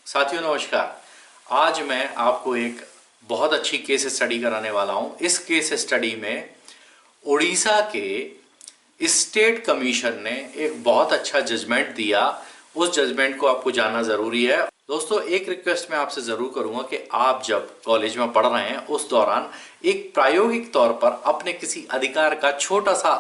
साथियों नमस्कार। आज मैं आपको एक बहुत अच्छी केस स्टडी कराने वाला हूं। इस केस स्टडी में उड़ीसा के स्टेट कमीशन ने एक बहुत अच्छा जजमेंट दिया। उस जजमेंट को आपको जानना जरूरी है। दोस्तों, एक रिक्वेस्ट मैं आपसे जरूर करूंगा कि आप जब कॉलेज में पढ़ रहे हैं उस दौरान एक प्रायोगिक तौर पर अपने किसी अधिकार का छोटा सा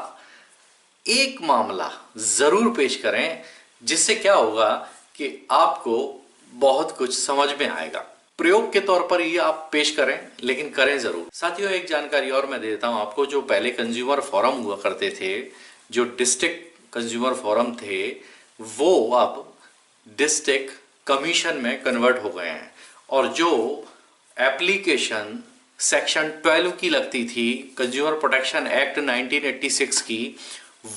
एक मामला जरूर पेश करें, जिससे क्या होगा कि आपको बहुत कुछ समझ में आएगा। प्रयोग के तौर पर ये आप पेश करें, लेकिन करें जरूर। साथियों, एक जानकारी और मैं देता हूं आपको। जो पहले कंज्यूमर फोरम हुआ करते थे, जो डिस्ट्रिक्ट कंज्यूमर फोरम थे, वो अब डिस्ट्रिक्ट कमीशन में कन्वर्ट हो गए हैं। और जो एप्लीकेशन सेक्शन 12 की लगती थी कंज्यूमर प्रोटेक्शन एक्ट 1986 की,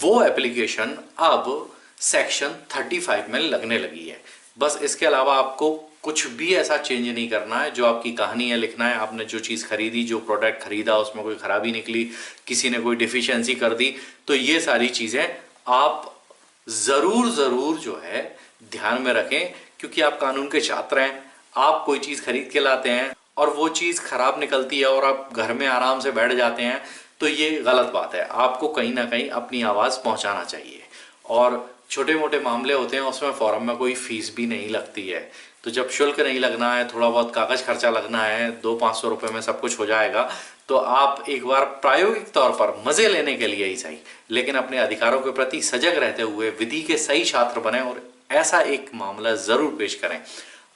वो एप्लीकेशन अब सेक्शन 35 में लगने लगी है। बस इसके अलावा आपको कुछ भी ऐसा चेंज नहीं करना है। जो आपकी कहानी है लिखना है, आपने जो चीज़ खरीदी, जो प्रोडक्ट खरीदा, उसमें कोई खराबी निकली, किसी ने कोई डिफिशियंसी कर दी, तो ये सारी चीज़ें आप ज़रूर जो है ध्यान में रखें। क्योंकि आप कानून के छात्र हैं, आप कोई चीज़ खरीद के लाते हैं और वो चीज़ खराब निकलती है और आप घर में आराम से बैठ जाते हैं, तो ये गलत बात है। आपको कहीं ना कहीं अपनी आवाज़ पहुंचाना चाहिए। और छोटे मोटे मामले होते हैं, उसमें फॉरम में कोई फीस भी नहीं लगती है। तो जब शुल्क नहीं लगना है, थोड़ा बहुत कागज खर्चा लगना है, 200-500 रुपए में सब कुछ हो जाएगा, तो आप एक बार प्रायोगिक तौर पर मजे लेने के लिए ही सही, लेकिन अपने अधिकारों के प्रति सजग रहते हुए विधि के सही छात्र बने और ऐसा एक मामला जरूर पेश करें।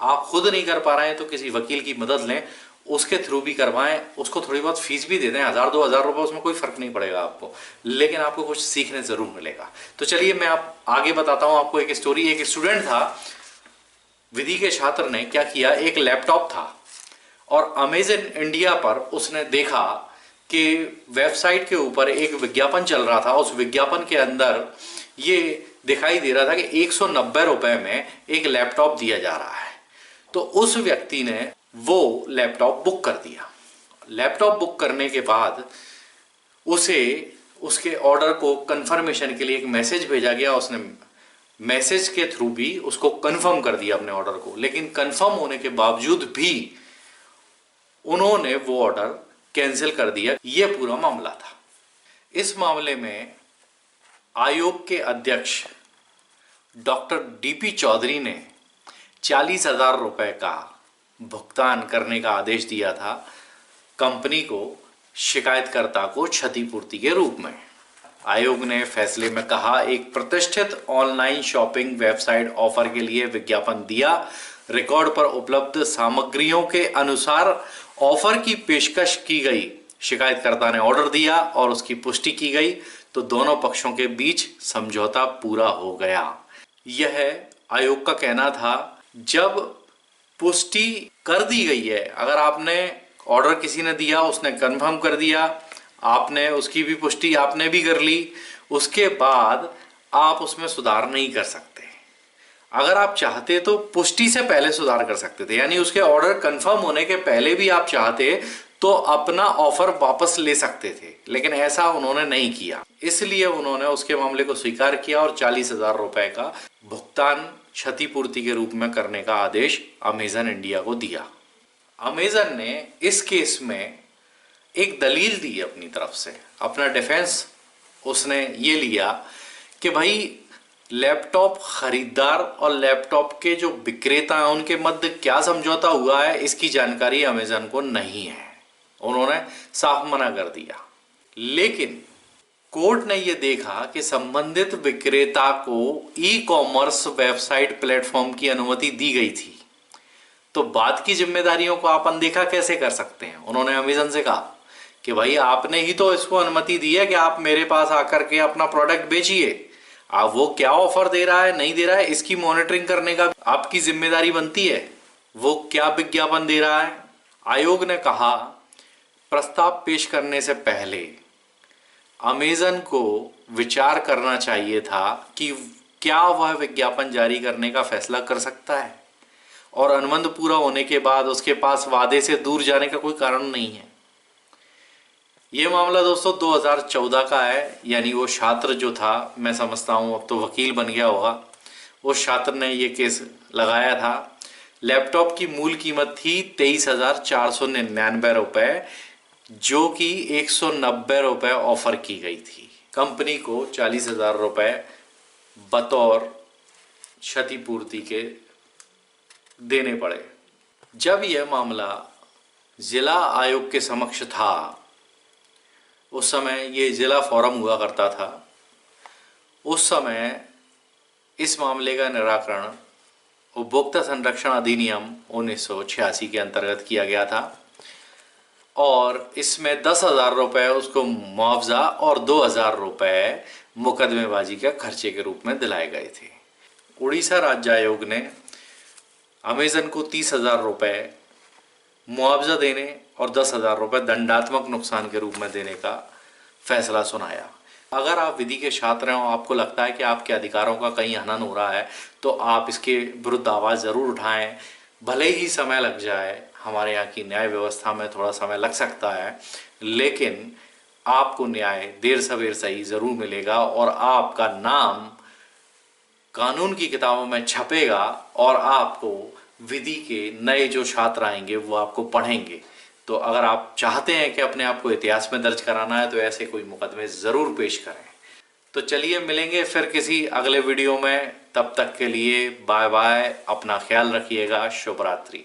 आप खुद नहीं कर पा रहे हैं तो किसी वकील की मदद लें, उसके थ्रू भी करवाएं, उसको थोड़ी बहुत फीस भी दे दें, 1000-2000 रुपए, उसमें कोई फर्क नहीं पड़ेगा आपको, लेकिन आपको कुछ सीखने जरूर मिलेगा। तो चलिए मैं आप आगे बताता हूं आपको एक स्टोरी। एक स्टूडेंट था, विधि के छात्र ने क्या किया, एक लैपटॉप था और अमेजन इंडिया पर उसने देखा कि वेबसाइट के ऊपर एक विज्ञापन चल रहा था। उस विज्ञापन के अंदर ये दिखाई दे रहा था कि 190 रुपए में एक लैपटॉप दिया जा रहा है। तो उस व्यक्ति ने वो लैपटॉप बुक कर दिया। लैपटॉप बुक करने के बाद उसे उसके ऑर्डर को कंफर्मेशन के लिए एक मैसेज भेजा गया। उसने मैसेज के थ्रू भी उसको कंफर्म कर दिया अपने ऑर्डर को, लेकिन कंफर्म होने के बावजूद भी उन्होंने वो ऑर्डर कैंसिल कर दिया। ये पूरा मामला था। इस मामले में आयोग के अध्यक्ष डॉक्टर डीपी चौधरी ने 40,000 रुपए का भुगतान करने का आदेश दिया था कंपनी को, शिकायतकर्ता को क्षतिपूर्ति के रूप में। आयोग ने फैसले में कहा, एक प्रतिष्ठित ऑनलाइन शॉपिंग वेबसाइट ऑफर के लिए विज्ञापन दिया। रिकॉर्ड पर उपलब्ध सामग्रियों के अनुसार ऑफर की पेशकश की गई। शिकायतकर्ता ने ऑर्डर दिया और उसकी पुष्टि की गई, तो दोनों पक्षों के बीच समझौता पूरा हो गया। यह आयोग का कहना था। जब पुष्टि कर दी गई है, अगर आपने ऑर्डर किसी ने दिया, उसने कंफर्म कर दिया, आपने उसकी भी पुष्टि आपने भी कर ली, उसके बाद आप उसमें सुधार नहीं कर सकते। अगर आप चाहते तो पुष्टि से पहले सुधार कर सकते थे, यानी उसके ऑर्डर कंफर्म होने के पहले भी आप चाहते तो अपना ऑफर वापस ले सकते थे, लेकिन ऐसा उन्होंने नहीं किया। इसलिए उन्होंने उसके मामले को स्वीकार किया और 40,000 रुपए का भुगतान क्षतिपूर्ति के रूप में करने का आदेश अमेजन इंडिया को दिया। अमेजन ने इस केस में एक दलील दी अपनी तरफ से, अपना डिफेंस उसने ये लिया कि भाई लैपटॉप खरीदार और लैपटॉप के जो विक्रेता हैं उनके मध्य क्या समझौता हुआ है, इसकी जानकारी अमेजन को नहीं है। उन्होंने साफ मना कर दिया। लेकिन कोर्ट ने यह देखा कि संबंधित विक्रेता को ई कॉमर्स वेबसाइट प्लेटफॉर्म की अनुमति दी गई थी, तो बाद की जिम्मेदारियों को आप अनदेखा कैसे कर सकते हैं। उन्होंने अमेजन से कहा कि भाई आपने ही तो इसको अनुमति दी है कि आप मेरे पास आकर के अपना प्रोडक्ट बेचिए। आप वो क्या ऑफर दे रहा है, नहीं दे रहा है, इसकी मॉनिटरिंग करने का आपकी जिम्मेदारी बनती है। वो क्या विज्ञापन दे रहा है। आयोग ने कहा, प्रस्ताव पेश करने से पहले अमेजन को विचार करना चाहिए था कि क्या वह विज्ञापन जारी करने का फैसला कर सकता है, और अनुबंध पूरा होने के बाद उसके पास वादे से दूर जाने का कोई कारण नहीं है। ये मामला दोस्तों 2014 का है, यानी वो छात्र जो था, मैं समझता हूँ अब तो वकील बन गया होगा, उस छात्र ने ये केस लगाया था। लैपटॉप की मूल कीमत थी 23,499 रुपये, जो कि 190 रुपये ऑफर की गई थी। कंपनी को 40,000 रुपये बतौर क्षतिपूर्ति के देने पड़े। जब यह मामला जिला आयोग के समक्ष था, उस समय ये जिला फोरम हुआ करता था, उस समय इस मामले का निराकरण उपभोक्ता संरक्षण अधिनियम 1986 के अंतर्गत किया गया था और इसमें 10,000 रुपये उसको मुआवजा और 2,000 रुपये मुकदमेबाजी के खर्चे के रूप में दिलाए गए थे। उड़ीसा राज्य आयोग ने अमेजन को 30,000 रुपये मुआवजा देने और 10,000 रुपये दंडात्मक नुकसान के रूप में देने का फैसला सुनाया। अगर आप विधि के छात्र हैं और आपको लगता है कि आपके अधिकारों का कहीं हनन हो रहा है, तो आप इसके विरुद्ध आवाज़ ज़रूर उठाएं। भले ही समय लग जाए, हमारे यहाँ की न्याय व्यवस्था में थोड़ा समय लग सकता है, लेकिन आपको न्याय देर सवेर सही ज़रूर मिलेगा और आपका नाम कानून की किताबों में छपेगा और आपको विधि के नए जो छात्र आएंगे वो आपको पढ़ेंगे। तो अगर आप चाहते हैं कि अपने आप को इतिहास में दर्ज कराना है, तो ऐसे कोई मुकदमे ज़रूर पेश करें। तो चलिए मिलेंगे फिर किसी अगले वीडियो में। तब तक के लिए बाय बाय, अपना ख्याल रखिएगा, शुभ रात्रि।